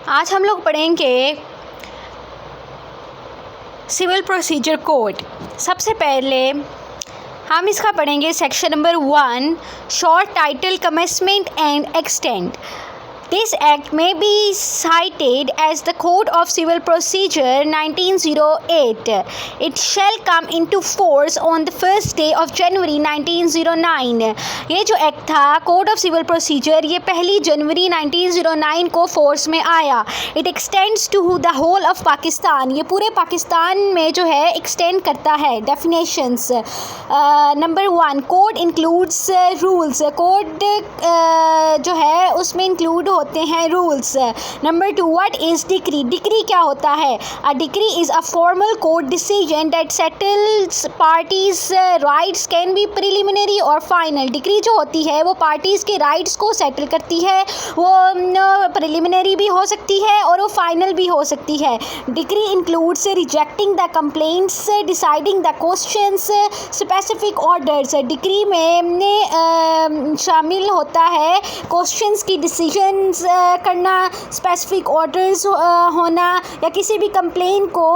आज हम लोग पढ़ेंगे सिविल प्रोसीजर कोड। सबसे पहले हम इसका पढ़ेंगे section number 1, short title commencement and extend. This act may be cited as the Code of Civil Procedure 1908. It shall come into force on the first day of January 1909. ये जो act था code of civil procedure, ये 1 जनवरी 1909 को force में आया। It extends to the whole of Pakistan. ये पूरे पाकिस्तान में जो है एक्सटेंड करता है। Definitions number 1, code includes rules. Code जो है उसमें इंक्लूड होते हैं rules. Number 2, what is decree. Decree क्या होता है? A decree is a formal court decision that settles parties rights, can be preliminary और फाइनल। डिक्री जो होती है वो पार्टीज़ के राइट्स को सेटल करती है। वो प्रिलिमिनरी भी हो सकती है और वो फाइनल भी हो सकती है। Decree includes rejecting the complaints, deciding the questions, specific orders. Decree में शामिल होता है क्वेश्चंस की डिसीजन करना, स्पेसिफिक ऑर्डर्स होना या किसी भी कंप्लेन को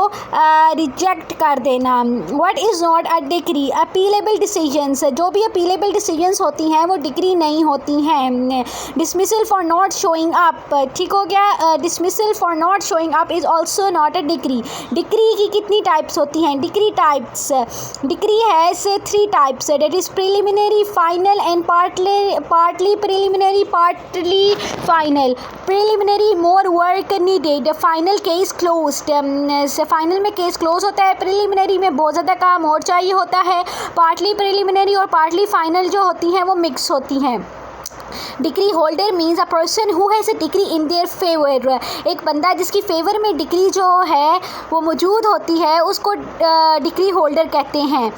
रिजेक्ट कर देना। What is not a decree. Appealable decisions, जो भी अपीलेबल डिसीजंस होती हैं वो डिक्री नहीं होती हैं। Dismissal for not showing up, ठीक हो गया। Dismissal for not showing up is also not a decree. Decree की कितनी टाइप्स होती हैं? Decree types, decree has 3 types, that is preliminary, final and partly preliminary, partly final. Preliminary more work needed, final case closed. Final में case close होता है, preliminary में बहुत ज़्यादा काम और चाहिए होता है। पार्टली प्रिलिमिनरी और पार्टली फाइनल जो होती हैं वो मिक्स होती हैं। Decree holder means a person who has a decree in their favour. एक बंदा जिसकी फेवर में डिक्री जो है वो मौजूद होती है उसको डिक्री होल्डर कहते हैं।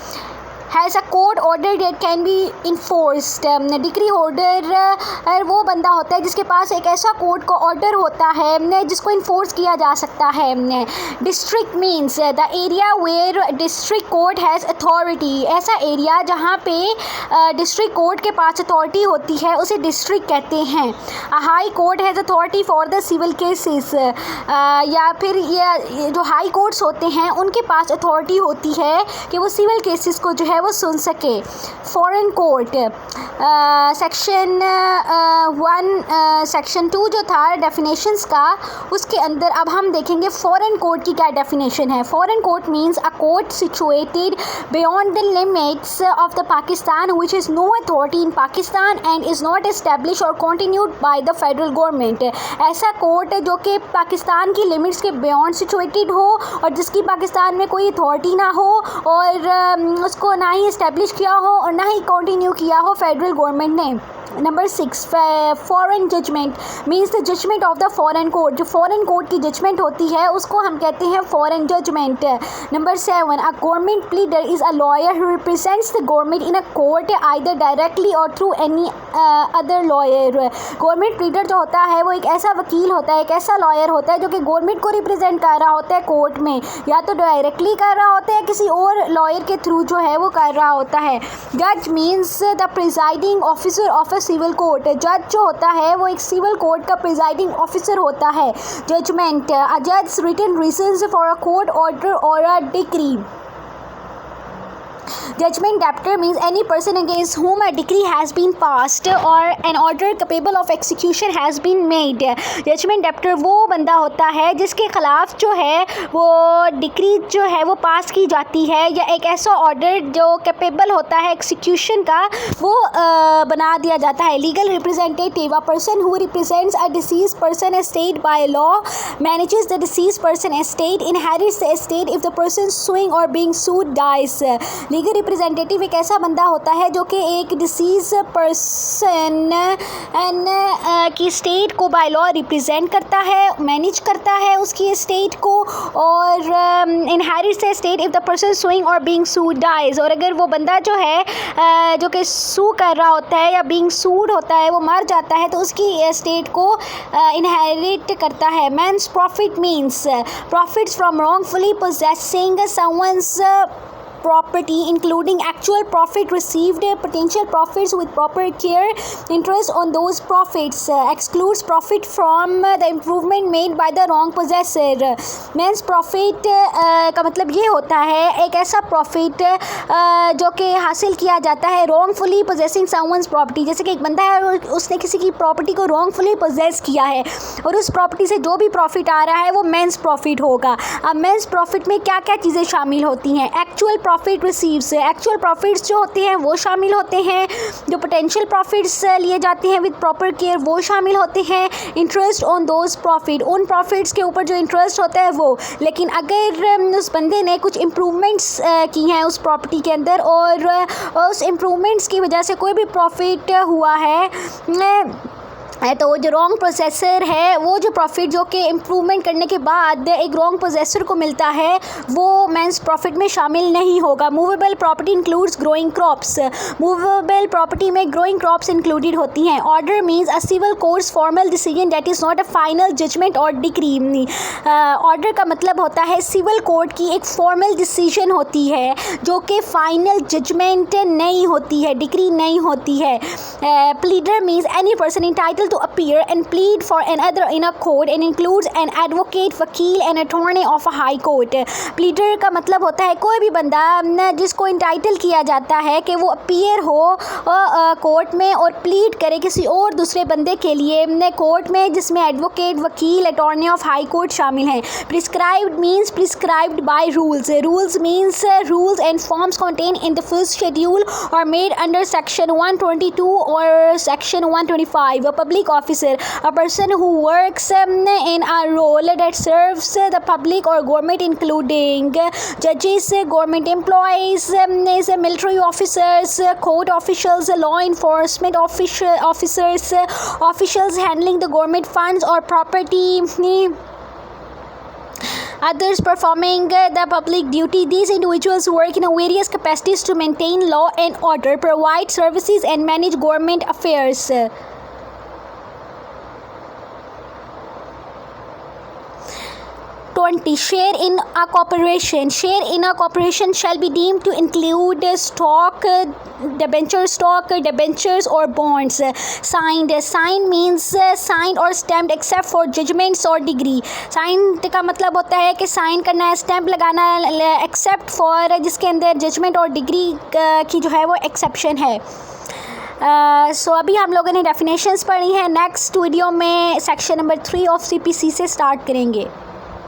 Has a court order date can be enforced. Decree holder वो बंदा होता है जिसके पास एक ऐसा कोर्ट का ऑर्डर होता है जिसको इन्फोर्स किया जा सकता है। District means the area where district court has authority. ऐसा एरिया जहाँ पे डिस्ट्रिक्ट कोर्ट के पास अथॉरिटी होती है उसे डिस्ट्रिक्ट कहते हैं। A high court has authority for the civil cases, या फिर ये जो हाई कोर्ट्स होते हैं उनके पास अथॉरिटी होती है कि वो सिविल केसेस को जो है वो सुन सके। फॉरेन कोर्ट, सेक्शन 1 सेक्शन 2 जो था डेफिनेशंस का, उसके अंदर अब हम देखेंगे फॉरेन कोर्ट की क्या डेफिनेशन है। Foreign court means a court situated beyond the limits of the Pakistan which is no authority in Pakistan and is not establish or continued by the federal government. ऐसा कोर्ट जो कि पाकिस्तान की लिमिट्स के beyond situated हो और जिसकी पाकिस्तान में कोई अथॉरिटी ना हो और उसको ना ही इस्टेब्लिश किया हो और ना ही कंटिन्यू किया हो फेडरल गवर्नमेंट ने। Number 6, foreign judgment means the judgment of the foreign court. जो फॉरेन कोर्ट की जजमेंट होती है उसको हम कहते हैं foreign judgment. Number 7, a government pleader is a lawyer who represents the government in a court either directly or through any other lawyer. Government pleader जो होता है वो एक ऐसा वकील होता है, एक ऐसा लॉयर होता है जो कि गवर्नमेंट को रिप्रेजेंट कर रहा होता है कोर्ट में, या तो डायरेक्टली कर रहा होता है किसी और लॉयर के थ्रू जो है वो कर रहा होता है। जज means the presiding officer of civil court. जज जो होता है वो एक सिविल कोर्ट का प्रिजाइडिंग ऑफिसर होता है। जजमेंट, अ जज written reasons for a court order or a decree. Judgment debtor means any person against whom a decree has been passed or an order capable of execution has been made. Judgment debtor वो बंदा होता है जिसके खिलाफ जो है वो decree जो है वो पास की जाती है या एक ऐसा ऑर्डर जो कैपेबल होता है एक्सिक्यूशन का वो बना दिया जाता है। Legal representative, a person who represents a disease person estate by law, manages the disease person estate, inherits the estate if the person sewing और बीइंग सूड डाइज। लीगल रिप्रेजेंटेटिव एक ऐसा बंदा होता है जो कि एक डिसीज पर्सन की स्टेट को बाय लॉ रिप्रेजेंट करता है, मैनेज करता है उसकी स्टेट को, और inherits the state if the person sewing और बीइंग सूड डाइज। और अगर वो बंदा जो है जो कि सू कर रहा होता है या बीइंग सूड होता है वो मर जाता है तो उसकी स्टेट को इनहेरिट करता है। Mesne profit means profits from wrongfully possessing someone's property including actual profit received, potential profits with proper care, interest on those profits, excludes profit from the improvement made by the wrong possessor. means profit का मतलब ये होता है एक ऐसा profit जो कि हासिल किया जाता है wrongfully possessing someone's property. जैसे कि एक बंदा है और उसने किसी की property को wrongfully possess किया है और उस property से जो भी profit आ रहा है वो मेंस प्रॉफिट होगा. अब मेंस प्रॉफिट में क्या क्या चीज़ें शामिल होती हैं? Actual profit receives, actual profits जो होते हैं वो शामिल होते हैं. जो पोटेंशियल प्रॉफिट्स लिए जाते हैं विद प्रॉपर केयर वो शामिल होते हैं. इंटरेस्ट ऑन दोज प्रॉफिट, उन प्रॉफिट्स के ऊपर जो इंटरेस्ट होता है वो. लेकिन अगर उस बंदे ने कुछ इम्प्रूवमेंट्स की हैं उस प्रॉपर्टी के अंदर और उस इम्प्रूवमेंट्स की वजह से कोई भी प्रॉफिट हुआ है तो वो जो रॉन्ग प्रोसेसर है वो जो प्रॉफिट जो कि इम्प्रूवमेंट करने के बाद एक रॉन्ग प्रोसेसर को मिलता है वो मेंस प्रॉफिट में शामिल नहीं होगा. Movable property includes growing crops, movable property में ग्रोइंग क्रॉप्स इंक्लूडेड होती हैं. Order means a civil courts formal decision that is not a final judgment और डिक्री. ऑर्डर का मतलब होता है सिविल कोर्ट की एक फॉर्मल डिसीजन होती है जो कि फाइनल जजमेंट नहीं होती है, डिक्री नहीं होती है. Pleader means any person entitled to appear and plead for another in a court and includes an advocate, वकील and attorney of a high court. pleader का मतलब होता है कोई भी बंदा जिसको इंटाइटल किया जाता है कि वो अपीयर हो कोर्ट में और प्लीड करे किसी और दूसरे बंदे के लिए कोर्ट में, जिसमें एडवोकेट, वकील, अटॉर्नी ऑफ हाई कोर्ट शामिल हैं. Prescribed means prescribed by rules, rules means rules and forms contain in the first schedule और मेड अंडर सेक्शन 122 और section 125. A public officer, a person who works in a role that serves the public or government, including judges, government employees, military officers, court officials, law enforcement officers, officials handling the government funds or property, others performing the public duty. These individuals work in various capacities to maintain law and order, provide services and manage government affairs. 20. Share in a corporation. Share in a corporation shall be deemed to include stock, debentures or bonds. Signed. Signed means signed or stamped except for judgments or degree. Signed का मतलब होता है कि sign करना है, stamp लगाना, except for जिसके अंदर जजमेंट और डिग्री की जो है वो एक्सेप्शन है. सो अभी हम लोगों ने डेफिनेशंस पढ़ी हैं. नेक्स्ट वीडियो में सेक्शन नंबर 3 ऑफ CPC से स्टार्ट करेंगे.